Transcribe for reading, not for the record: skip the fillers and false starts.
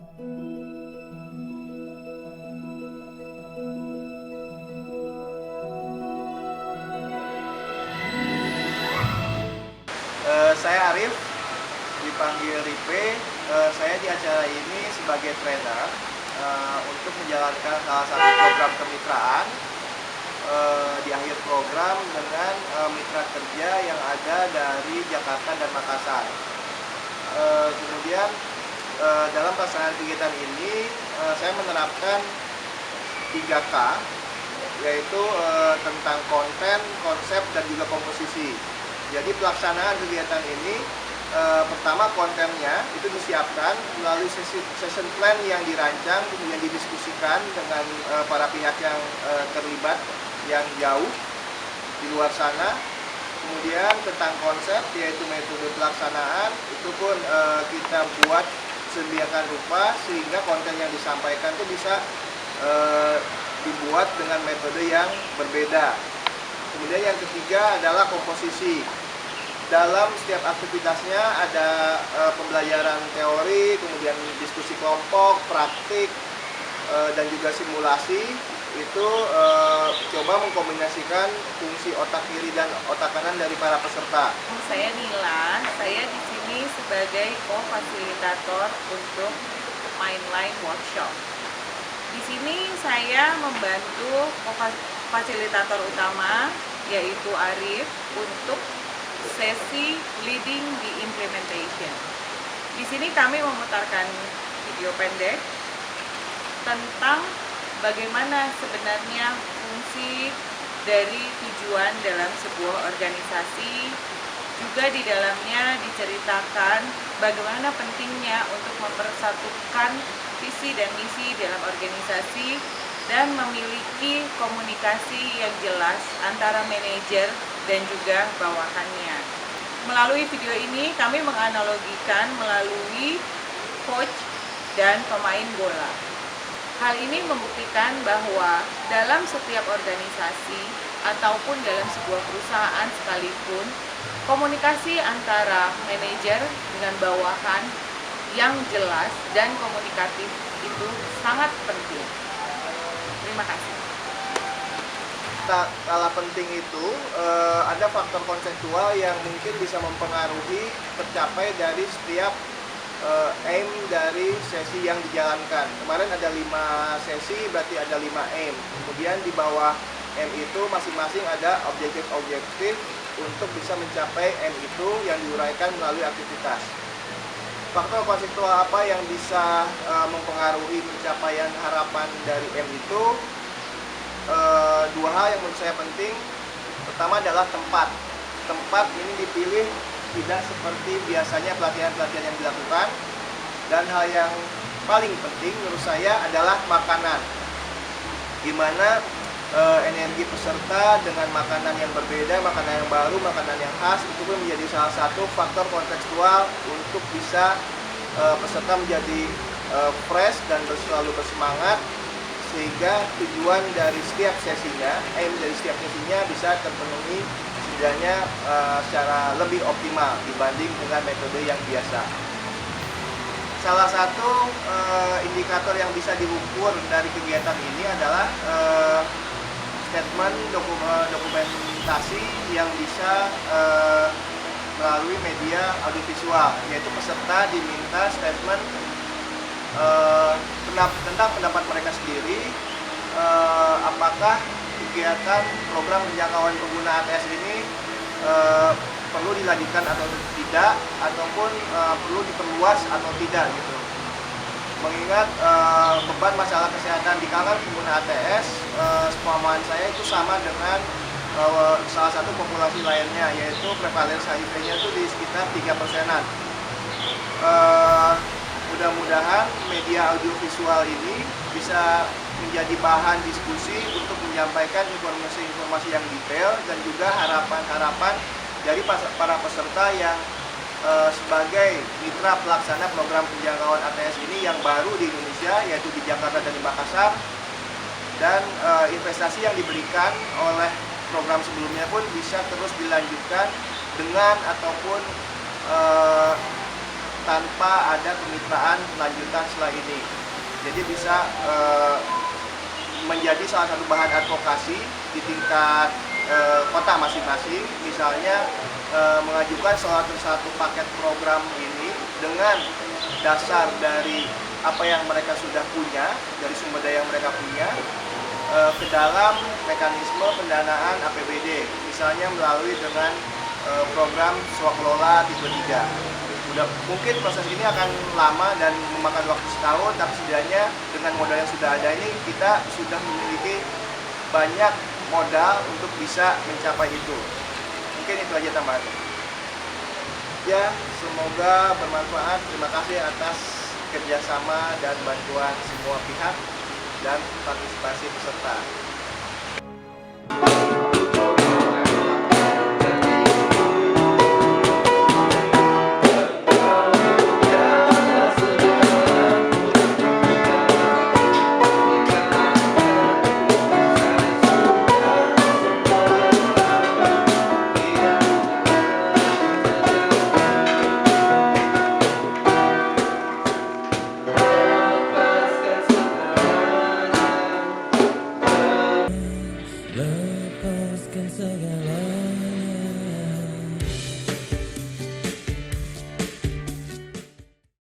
Saya Arif, dipanggil Ripe. Saya di acara ini sebagai trainer untuk menjalankan salah satu program kemitraan di akhir program dengan mitra kerja yang ada dari Jakarta dan Makassar. Kemudian dalam pelaksanaan kegiatan ini saya menerapkan 3K, yaitu tentang konten, konsep, dan juga komposisi. Jadi pelaksanaan kegiatan ini pertama kontennya itu disiapkan melalui session plan yang dirancang, kemudian didiskusikan dengan para pihak yang terlibat yang jauh di luar sana. Kemudian tentang konsep, yaitu metode pelaksanaan, itu pun kita buat sedemikian rupa sehingga konten yang disampaikan itu bisa dibuat dengan metode yang berbeda. Kemudian yang ketiga adalah komposisi. Dalam setiap aktivitasnya ada pembelajaran teori, kemudian diskusi kelompok, praktik, dan juga simulasi. Itu coba mengkombinasikan fungsi otak kiri dan otak kanan dari para peserta. Saya Nila, saya di sini sebagai co-fasilitator untuk Mindline Workshop. Di sini saya membantu fasilitator utama yaitu Arif untuk sesi leading the implementation. Di sini kami memutarkan video pendek tentang bagaimana sebenarnya fungsi dari tujuan dalam sebuah organisasi. Juga di dalamnya diceritakan bagaimana pentingnya untuk mempersatukan visi dan misi dalam organisasi dan memiliki komunikasi yang jelas antara manajer dan juga bawahannya. Melalui video ini kami menganalogikan melalui coach dan pemain bola. Hal ini membuktikan bahwa dalam setiap organisasi ataupun dalam sebuah perusahaan sekalipun, komunikasi antara manajer dengan bawahan yang jelas dan komunikatif itu sangat penting. Terima kasih. Kala penting itu ada faktor konseptual yang mungkin bisa mempengaruhi tercapai dari setiap aim dari sesi yang dijalankan. Kemarin ada 5 sesi, berarti ada 5 aim. Kemudian di bawah aim itu masing-masing ada objektif-objektif untuk bisa mencapai aim itu yang diuraikan melalui aktivitas. Faktor konseptual apa yang bisa mempengaruhi pencapaian harapan dari aim itu? Dua hal yang menurut saya penting. Pertama adalah tempat. Tempat ini dipilih tidak seperti biasanya pelatihan-pelatihan yang dilakukan. Dan hal yang paling penting menurut saya adalah makanan. Gimana energi peserta dengan makanan yang berbeda, makanan yang baru, makanan yang khas, itu pun menjadi salah satu faktor kontekstual untuk bisa peserta menjadi fresh dan selalu bersemangat, sehingga tujuan dari setiap sesinya, aim dari setiap sesinya bisa terpenuhi setidaknya secara lebih optimal dibanding dengan metode yang biasa. Salah satu indikator yang bisa diukur dari kegiatan ini adalah statement dokumentasi yang bisa melalui media audiovisual, yaitu peserta diminta statement tentang pendapat mereka sendiri, apakah kegiatan program penjangkauan pengguna ATS ini perlu dilanjutkan atau tidak, ataupun perlu diperluas atau tidak gitu. Mengingat beban masalah kesehatan di kalangan pengguna ATS, sepemahaman saya itu sama dengan salah satu populasi lainnya, yaitu prevalensi HIV-nya itu di sekitar 3%-an. Mudah-mudahan media audiovisual ini bisa menjadi bahan diskusi untuk menyampaikan informasi-informasi yang detail dan juga harapan-harapan dari para peserta yang sebagai mitra pelaksana program penjangkauan ATS ini yang baru di Indonesia, yaitu di Jakarta dan di Makassar. Dan investasi yang diberikan oleh program sebelumnya pun bisa terus dilanjutkan dengan ataupun tanpa ada kemitraan lanjutan setelah ini. Jadi bisa menjadi salah satu bahan advokasi di tingkat kota masing-masing, misalnya mengajukan salah satu paket program ini dengan dasar dari apa yang mereka sudah punya, dari sumber daya yang mereka punya, ke dalam mekanisme pendanaan APBD, misalnya melalui dengan program swakelola tipe 3. Mungkin proses ini akan lama dan memakan waktu setahun, tapi setidaknya dengan modal yang sudah ada ini kita sudah memiliki banyak modal untuk bisa mencapai itu. Mungkin itu aja tambahannya. Ya, semoga bermanfaat. Terima kasih atas kerjasama dan bantuan semua pihak dan partisipasi peserta. Lepaskan segala